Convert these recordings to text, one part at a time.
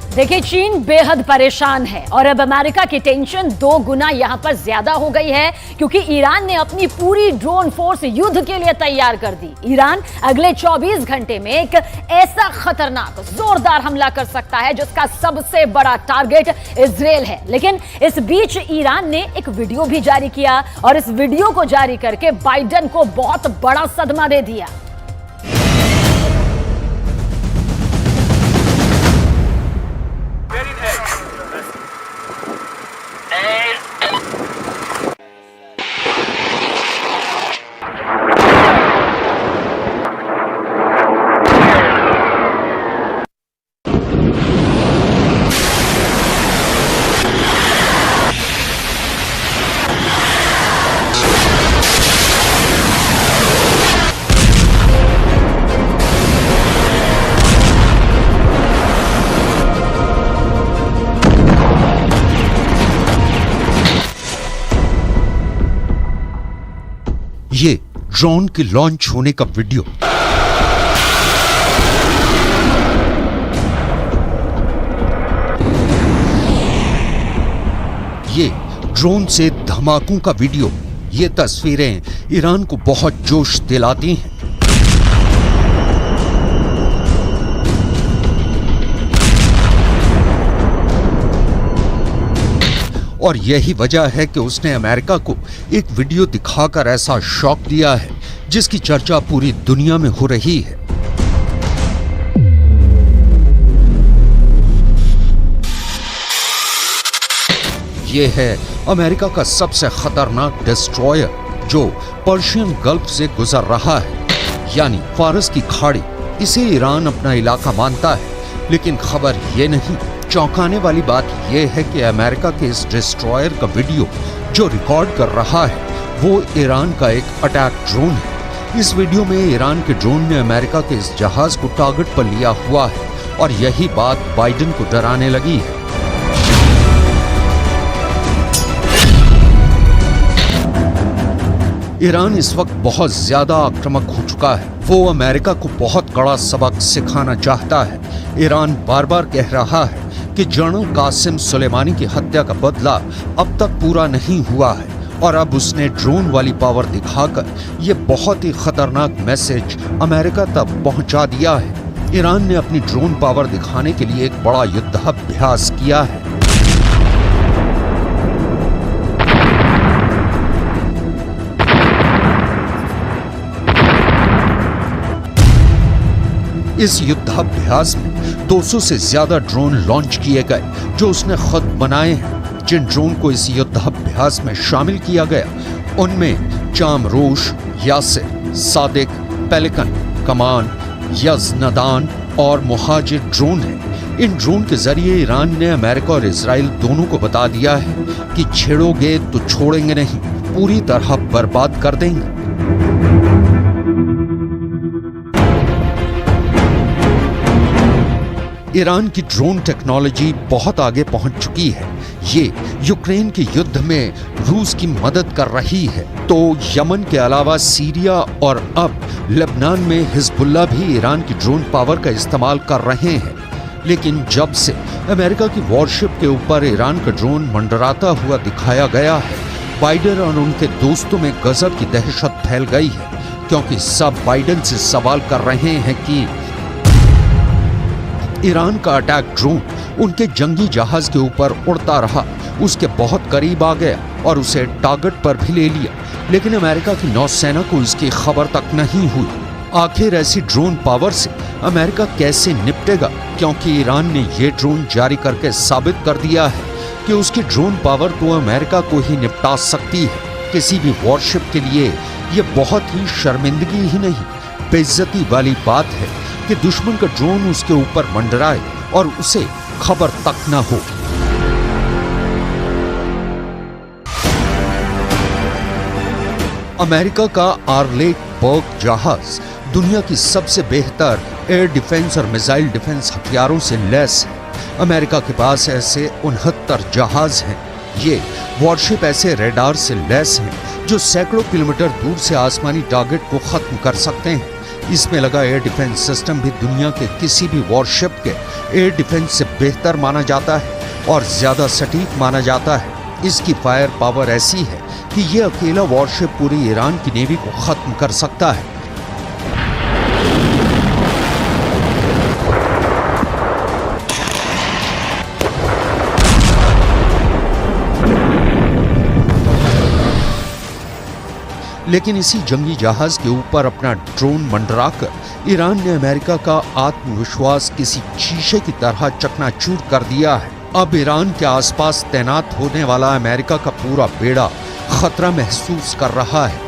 देखिए, चीन बेहद परेशान है और अब अमेरिका की टेंशन 2 गुना यहां पर ज्यादा हो गई है क्योंकि ईरान ने अपनी पूरी ड्रोन फोर्स युद्ध के लिए तैयार कर दी। ईरान अगले 24 घंटे में एक ऐसा खतरनाक जोरदार हमला कर सकता है जिसका सबसे बड़ा टारगेट इजराइल है। लेकिन इस बीच ईरान ने एक वीडियो भी जारी किया और इस वीडियो को जारी करके बाइडेन को बहुत बड़ा सदमा दे दिया। ये ड्रोन के लॉन्च होने का वीडियो। ये ड्रोन से धमाकों का वीडियो। ये तस्वीरें ईरान को बहुत जोश दिलाती हैं। और यही वजह है कि उसने अमेरिका को एक वीडियो दिखाकर ऐसा शॉक दिया है जिसकी चर्चा पूरी दुनिया में हो रही है। यह है अमेरिका का सबसे खतरनाक डिस्ट्रॉयर जो पर्शियन गल्फ से गुजर रहा है, यानी फारस की खाड़ी। इसे ईरान अपना इलाका मानता है, लेकिन खबर यह नहीं, चौंकाने वाली बात यह है कि अमेरिका के इस डिस्ट्रॉयर का वीडियो जो रिकॉर्ड कर रहा है वो ईरान का एक अटैक ड्रोन है। इस वीडियो में ईरान के ड्रोन ने अमेरिका के इस जहाज को टारगेट पर लिया हुआ है और यही बात बाइडेन को डराने लगी है। ईरान इस वक्त बहुत ज्यादा आक्रामक हो चुका है। वो अमेरिका को बहुत कड़ा सबक सिखाना चाहता है। ईरान बार बार कह रहा है कि जनरल कासिम सुलेमानी की हत्या का बदला अब तक पूरा नहीं हुआ है और अब उसने ड्रोन वाली पावर दिखाकर ये बहुत ही खतरनाक मैसेज अमेरिका तक पहुंचा दिया है। ईरान ने अपनी ड्रोन पावर दिखाने के लिए एक बड़ा युद्धाभ्यास किया है। इस युद्धाभ्यास में 200 से ज्यादा ड्रोन लॉन्च किए गए जो उसने खुद बनाए हैं। जिन ड्रोन को इस युद्धाभ्यास में शामिल किया गया उनमें चामरोश, यासिर, सादिक, पेलिकन, कमान, यज़नदान और मुहाजिर ड्रोन हैं। इन ड्रोन के जरिए ईरान ने अमेरिका और इजराइल दोनों को बता दिया है कि छेड़ोगे तो छोड़ेंगे नहीं, पूरी तरह बर्बाद कर देंगे। ईरान की ड्रोन टेक्नोलॉजी बहुत आगे पहुंच चुकी है। ये यूक्रेन के युद्ध में रूस की मदद कर रही है, तो यमन के अलावा सीरिया और अब लेबनान में हिजबुल्लाह भी ईरान की ड्रोन पावर का इस्तेमाल कर रहे हैं। लेकिन जब से अमेरिका की वॉरशिप के ऊपर ईरान का ड्रोन मंडराता हुआ दिखाया गया है, बाइडेन और उनके दोस्तों में गजब की दहशत फैल गई है, क्योंकि सब बाइडेन से सवाल कर रहे हैं कि ईरान का अटैक ड्रोन उनके जंगी जहाज के ऊपर उड़ता रहा, उसके बहुत करीब आ गया और उसे टारगेट पर भी ले लिया, लेकिन अमेरिका की नौसेना को इसकी खबर तक नहीं हुई। आखिर ऐसी ड्रोन पावर से अमेरिका कैसे निपटेगा, क्योंकि ईरान ने ये ड्रोन जारी करके साबित कर दिया है कि उसकी ड्रोन पावर तो अमेरिका को ही निपटा सकती है। किसी भी वॉरशिप के लिए ये बहुत ही शर्मिंदगी ही नहीं, बेइज्जती वाली बात है कि दुश्मन का ड्रोन उसके ऊपर मंडराए और उसे खबर तक न हो। अमेरिका का आर्लेट बर्ग जहाज दुनिया की सबसे बेहतर एयर डिफेंस और मिसाइल डिफेंस हथियारों से लैस है। अमेरिका के पास ऐसे 69 जहाज हैं। ये वॉरशिप ऐसे रेडार से लैस हैं जो सैकड़ों किलोमीटर दूर से आसमानी टारगेट को खत्म कर सकते हैं। इसमें लगा एयर डिफेंस सिस्टम भी दुनिया के किसी भी वॉरशिप के एयर डिफेंस से बेहतर माना जाता है और ज्यादा सटीक माना जाता है। इसकी फायर पावर ऐसी है कि ये अकेला वॉरशिप पूरी ईरान की नेवी को खत्म कर सकता है। लेकिन इसी जंगी जहाज के ऊपर अपना ड्रोन मंडराकर ईरान ने अमेरिका का आत्मविश्वास किसी शीशे की तरह चकनाचूर कर दिया है। अब ईरान के आसपास तैनात होने वाला अमेरिका का पूरा बेड़ा खतरा महसूस कर रहा है।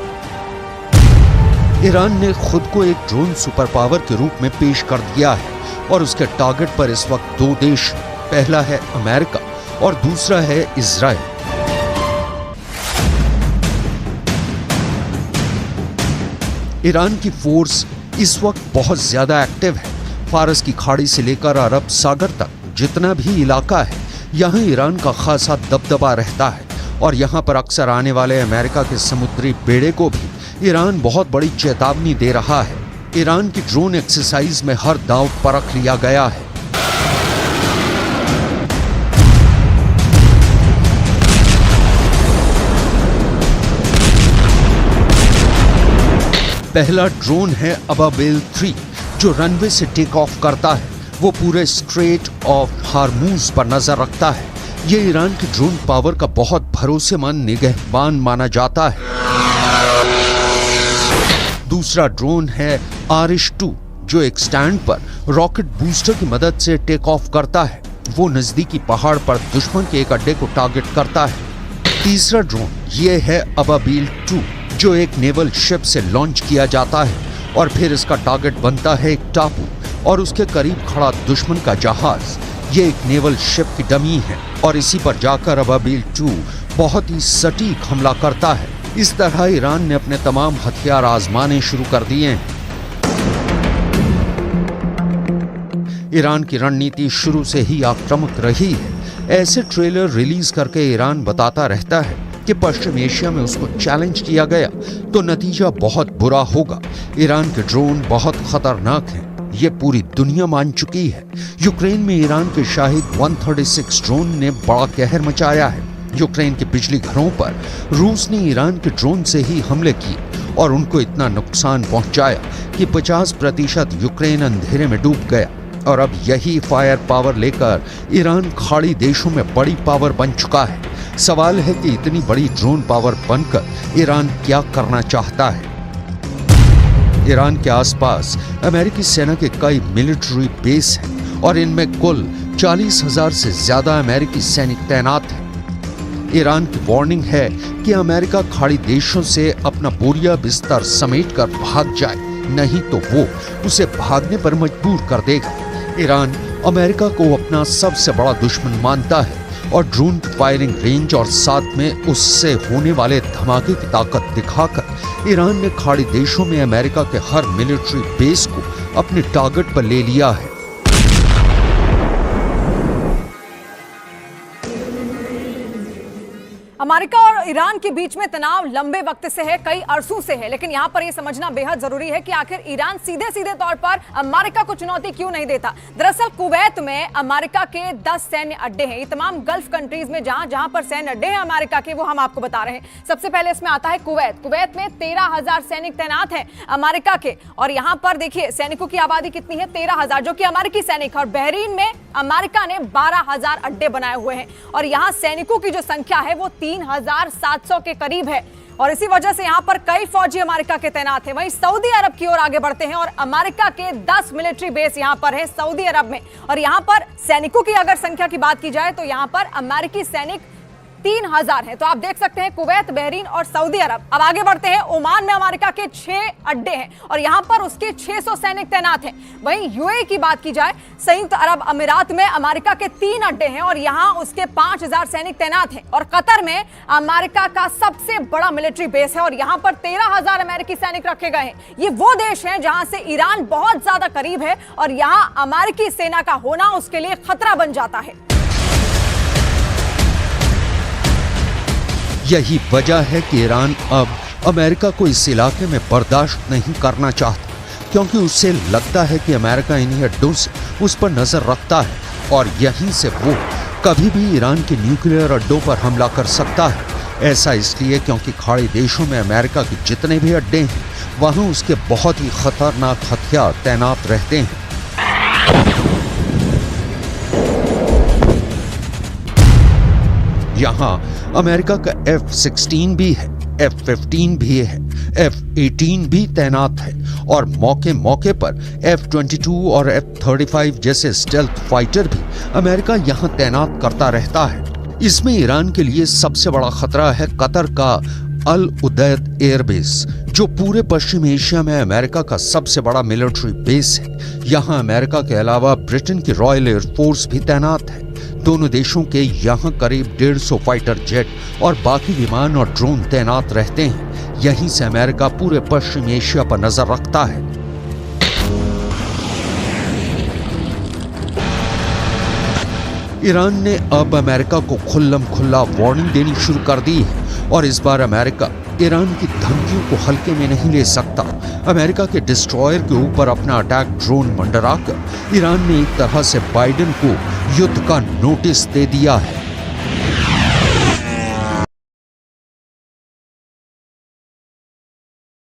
ईरान ने खुद को एक ड्रोन सुपर पावर के रूप में पेश कर दिया है और उसके टारगेट पर इस वक्त दो देश, पहला है अमेरिका और दूसरा है इजराइल। ईरान की फोर्स इस वक्त बहुत ज्यादा एक्टिव है। फारस की खाड़ी से लेकर अरब सागर तक जितना भी इलाका है, यहाँ ईरान का खासा दबदबा रहता है और यहाँ पर अक्सर आने वाले अमेरिका के समुद्री बेड़े को भी ईरान बहुत बड़ी चेतावनी दे रहा है। ईरान की ड्रोन एक्सरसाइज में हर दांव परख लिया गया है। पहला ड्रोन है अबाबिल 3 जो रनवे से टेक ऑफ करता है। वो पूरे स्ट्रेट ऑफ हार्मूज पर नजर रखता है। ये ईरान की ड्रोन पावर का बहुत भरोसेमंद निगहबान माना जाता है। दूसरा ड्रोन है आरिश 2 जो एक स्टैंड पर रॉकेट बूस्टर की मदद से टेक ऑफ करता है। वो नजदीकी पहाड़ पर दुश्मन के एक अड्डे को टारगेट करता है। तीसरा ड्रोन ये है अबाबिल 2 जो एक नेवल शिप से लॉन्च किया जाता है और फिर इसका टारगेट बनता है एक टापू और उसके करीब खड़ा दुश्मन का जहाज। ये एक नेवल शिप की डमी है और इसी पर जाकर अबाबिल 2 बहुत ही सटीक हमला करता है। इस तरह ईरान ने अपने तमाम हथियार आजमाने शुरू कर दिए हैं। ईरान की रणनीति शुरू से ही आक्रामक रही है। ऐसे ट्रेलर रिलीज करके ईरान बताता रहता है कि पश्चिम एशिया में उसको चैलेंज किया गया तो नतीजा बहुत बुरा होगा। ईरान के ड्रोन बहुत खतरनाक हैं, ये पूरी दुनिया मान चुकी है। यूक्रेन में ईरान के शाहिद 136 ड्रोन ने बड़ा कहर मचाया है। यूक्रेन के बिजली घरों पर रूस ने ईरान के ड्रोन से ही हमले किए और उनको इतना नुकसान पहुंचाया कि 50% यूक्रेन अंधेरे में डूब गया। और अब यही फायर पावर लेकर ईरान खाड़ी देशों में बड़ी पावर बन चुका है। सवाल है कि इतनी बड़ी ड्रोन पावर बनकर ईरान क्या करना चाहता है। ईरान के आसपास अमेरिकी सेना के कई मिलिट्री बेस हैं और इनमें कुल 40,000 से ज्यादा अमेरिकी सैनिक तैनात हैं। ईरान की वार्निंग है कि अमेरिका खाड़ी देशों से अपना बोरिया बिस्तर समेटकर भाग जाए, नहीं तो वो उसे भागने पर मजबूर कर देगा। ईरान अमेरिका को अपना सबसे बड़ा दुश्मन मानता है और ड्रोन की फायरिंग रेंज और साथ में उससे होने वाले धमाके की ताकत दिखाकर ईरान ने खाड़ी देशों में अमेरिका के हर मिलिट्री बेस को अपने टारगेट पर ले लिया है। अमेरिका और ईरान के बीच में तनाव लंबे वक्त से है, कई अरसों से है, लेकिन यहाँ पर यह समझना बेहद जरूरी है कि आखिर ईरान सीधे सीधे तौर पर अमेरिका को चुनौती क्यों नहीं देता। दरअसल कुवैत में अमेरिका के 10 सैन्य अड्डे हैं। ये तमाम गल्फ कंट्रीज में जहां पर सैन्य अड्डे हैं अमेरिका के, वो हम आपको बता रहे हैं। सबसे पहले इसमें आता है कुवैत। कुवैत में 13,000 सैनिक तैनात हैं अमेरिका के और यहाँ पर देखिए सैनिकों की आबादी कितनी है, 13,000 जो कि अमेरिकी सैनिक। और बहरीन में अमेरिका ने 12,000 अड्डे बनाए हुए हैं और यहाँ सैनिकों की जो संख्या है वो 3,700 के करीब है और इसी वजह से यहां पर कई फौजी अमेरिका के तैनात हैं। वहीं सऊदी अरब की ओर आगे बढ़ते हैं और अमेरिका के 10 मिलिट्री बेस यहां पर है सऊदी अरब में और यहां पर सैनिकों की अगर संख्या की बात की जाए तो यहां पर अमेरिकी सैनिक 3,000 है। तो आप देख सकते हैं कुवैत, बहरीन और सऊदी अरब। अब आगे बढ़ते हैं, ओमान में अमेरिका के 6 अड्डे हैं और यहां पर उसके 600 सैनिक तैनात हैं। वहीं यूएई की बात की जाए, संयुक्त अरब अमीरात में अमेरिका के 3 अड्डे हैं और यहां उसके 5,000 सैनिक तैनात हैं। और कतर में अमेरिका का सबसे बड़ा मिलिट्री बेस है और यहां पर 13,000 अमेरिकी सैनिक रखे गए हैं। ये वो देश हैं जहां से ईरान बहुत ज्यादा करीब है और यहां अमेरिकी सेना का होना उसके लिए खतरा बन जाता है। यही वजह है कि ईरान अब अमेरिका को इस इलाके में बर्दाश्त नहीं करना चाहता। क्योंकि उससे लगता है कि अमेरिका इन्हीं अड्डों से उस पर नजर रखता है और यहीं से वो कभी भी ईरान के न्यूक्लियर अड्डों पर हमला कर सकता है। ऐसा इसलिए क्योंकि खाड़ी देशों में अमेरिका के जितने भी अड्डे हैं वहां उसके बहुत ही खतरनाक हथियार तैनात रहते हैं। यहाँ अमेरिका का F-16 भी है, F-15 भी है, F-18 भी तैनात है और मौके मौके पर F-22 और F-35 जैसे स्टेल्थ फाइटर भी अमेरिका यहाँ तैनात करता रहता है। इसमें ईरान के लिए सबसे बड़ा खतरा है कतर का अल उदैद एयरबेस, जो पूरे पश्चिम एशिया में अमेरिका का सबसे बड़ा मिलिट्री बेस है। यहाँ अमेरिका के अलावा ब्रिटेन की रॉयल एयरफोर्स भी तैनात है। दोनों देशों के यहाँ करीब 150 फाइटर जेट और बाकी विमान और ड्रोन तैनात रहते हैं। यहीं से अमेरिका पूरे पश्चिम एशिया पर नजर रखता है। ईरान ने अब अमेरिका को खुल्लम खुल्ला वार्निंग देनी शुरू कर दी है और इस बार अमेरिका ईरान की धमकियों को हल्के में नहीं ले सकता। अमेरिका के डिस्ट्रॉयर के ऊपर अपना अटैक ड्रोन मंडराकर ईरान ने एक तरह से बाइडेन को युद्ध का नोटिस दे दिया है।